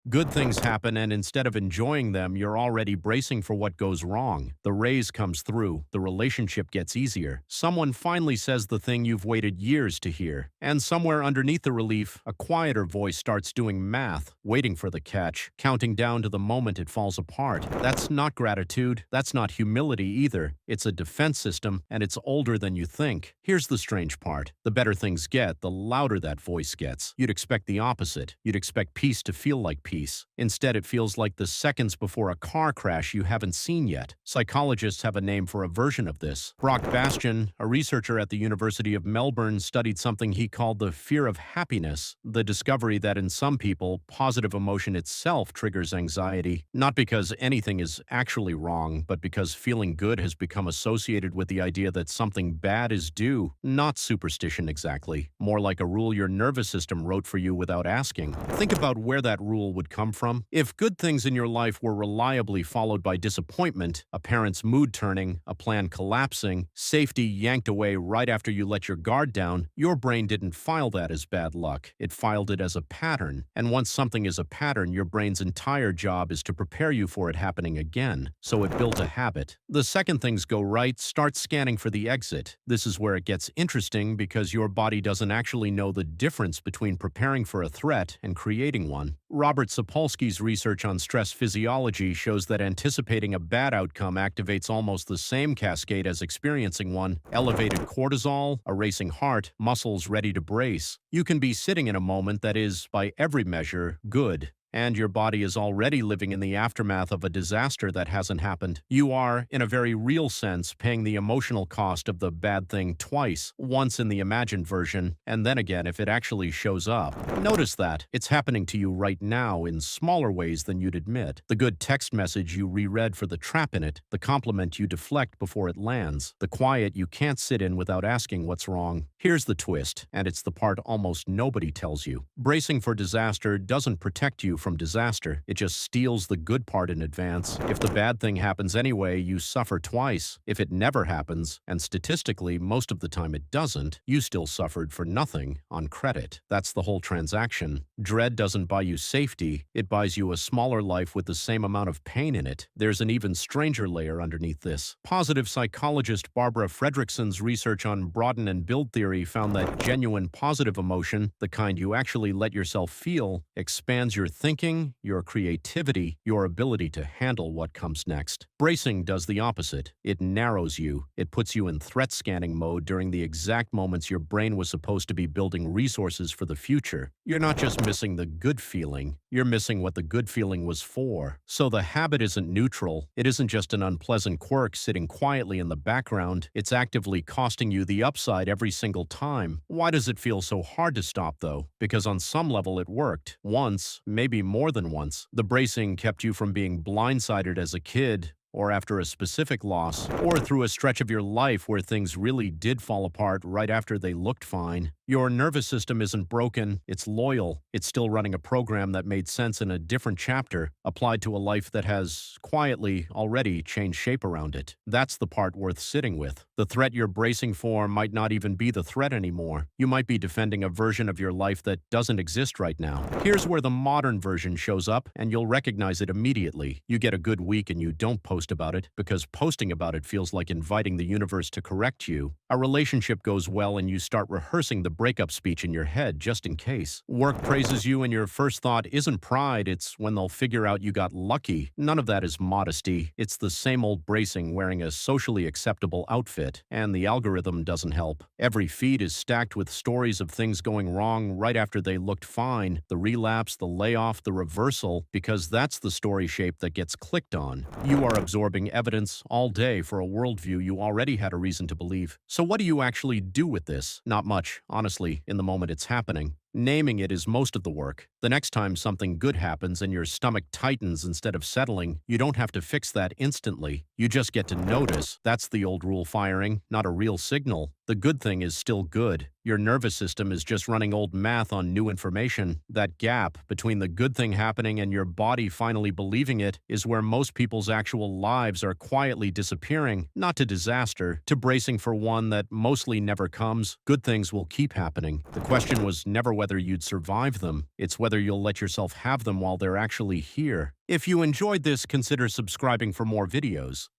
Good things happen, and instead of enjoying them, you're already bracing for what goes wrong. The raise comes through, the relationship gets easier. Someone finally says the thing you've waited years to hear. And somewhere underneath the relief, a quieter voice starts doing math, waiting for the catch, counting down to the moment it falls apart. That's not gratitude, that's not humility either. It's a defense system, and it's older than you think. Here's the strange part. The better things get, the louder that voice gets. You'd expect the opposite. You'd expect peace to feel like peace. Instead, it feels like the seconds before a car crash you haven't seen yet. Psychologists have a name for a version of this. Brock Bastian, a researcher at the University of Melbourne, studied something he called the fear of happiness, the discovery that in some people, positive emotion itself triggers anxiety, not because anything is actually wrong, but because feeling good has become associated with the idea that something bad is due. Not superstition exactly, more like a rule your nervous system wrote for you without asking. Think about where that rule would come from. If good things in your life were reliably followed by disappointment, a parent's mood turning, a plan collapsing, safety yanked away right after you let your guard down, your brain didn't file that as bad luck. It filed it as a pattern. And once something is a pattern, your brain's entire job is to prepare you for it happening again. So it built a habit. The second things go right, start scanning for the exit. This is where it gets interesting because your body doesn't actually know the difference between preparing for a threat and creating one. Robert Sapolsky's research on stress physiology shows that anticipating a bad outcome activates almost the same cascade as experiencing one: elevated cortisol, a racing heart, muscles ready to brace. You can be sitting in a moment that is, by every measure, good, and your body is already living in the aftermath of a disaster that hasn't happened. You are, in a very real sense, paying the emotional cost of the bad thing twice, once in the imagined version, and then again if it actually shows up. Notice that. It's happening to you right now in smaller ways than you'd admit. The good text message you reread for the trap in it, the compliment you deflect before it lands, the quiet you can't sit in without asking what's wrong. Here's the twist, and it's the part almost nobody tells you. Bracing for disaster doesn't protect you from disaster. It just steals the good part in advance. If the bad thing happens anyway, you suffer twice. If it never happens, and statistically most of the time it doesn't, you still suffered for nothing on credit. That's the whole transaction. Dread doesn't buy you safety. It buys you a smaller life with the same amount of pain in it. There's an even stranger layer underneath this. Positive psychologist Barbara Fredrickson's research on broaden and build theory found that genuine positive emotion, the kind you actually let yourself feel, expands your thinking, your creativity, your ability to handle what comes next. Bracing does the opposite. It narrows you. It puts you in threat scanning mode during the exact moments your brain was supposed to be building resources for the future. You're not just missing the good feeling, you're missing what the good feeling was for. So the habit isn't neutral. It isn't just an unpleasant quirk sitting quietly in the background. It's actively costing you the upside every single time. Why does it feel so hard to stop, though? Because on some level it worked. Once, maybe more than once. The bracing kept you from being blindsided as a kid, or after a specific loss, or through a stretch of your life where things really did fall apart right after they looked fine. Your nervous system isn't broken, it's loyal. It's still running a program that made sense in a different chapter, applied to a life that has, quietly, already changed shape around it. That's the part worth sitting with. The threat you're bracing for might not even be the threat anymore. You might be defending a version of your life that doesn't exist right now. Here's where the modern version shows up, and you'll recognize it immediately. You get a good week and you don't post about it, because posting about it feels like inviting the universe to correct you. A relationship goes well and you start rehearsing the breakup speech in your head just in case. Work praises you and your first thought isn't pride, it's when they'll figure out you got lucky. None of that is modesty. It's the same old bracing wearing a socially acceptable outfit, and the algorithm doesn't help. Every feed is stacked with stories of things going wrong right after they looked fine, the relapse, the layoff, the reversal, because that's the story shape that gets clicked on. You are absorbing evidence all day for a worldview you already had a reason to believe. So what do you actually do with this? Not much, honestly, in the moment it's happening. Naming it is most of the work. The next time something good happens and your stomach tightens instead of settling, you don't have to fix that instantly. You just get to notice. That's the old rule firing, not a real signal. The good thing is still good. Your nervous system is just running old math on new information. That gap between the good thing happening and your body finally believing it is where most people's actual lives are quietly disappearing, not to disaster, to bracing for one that mostly never comes. Good things will keep happening. The question was never whether you'd survive them. It's whether you'll let yourself have them while they're actually here. If you enjoyed this, consider subscribing for more videos.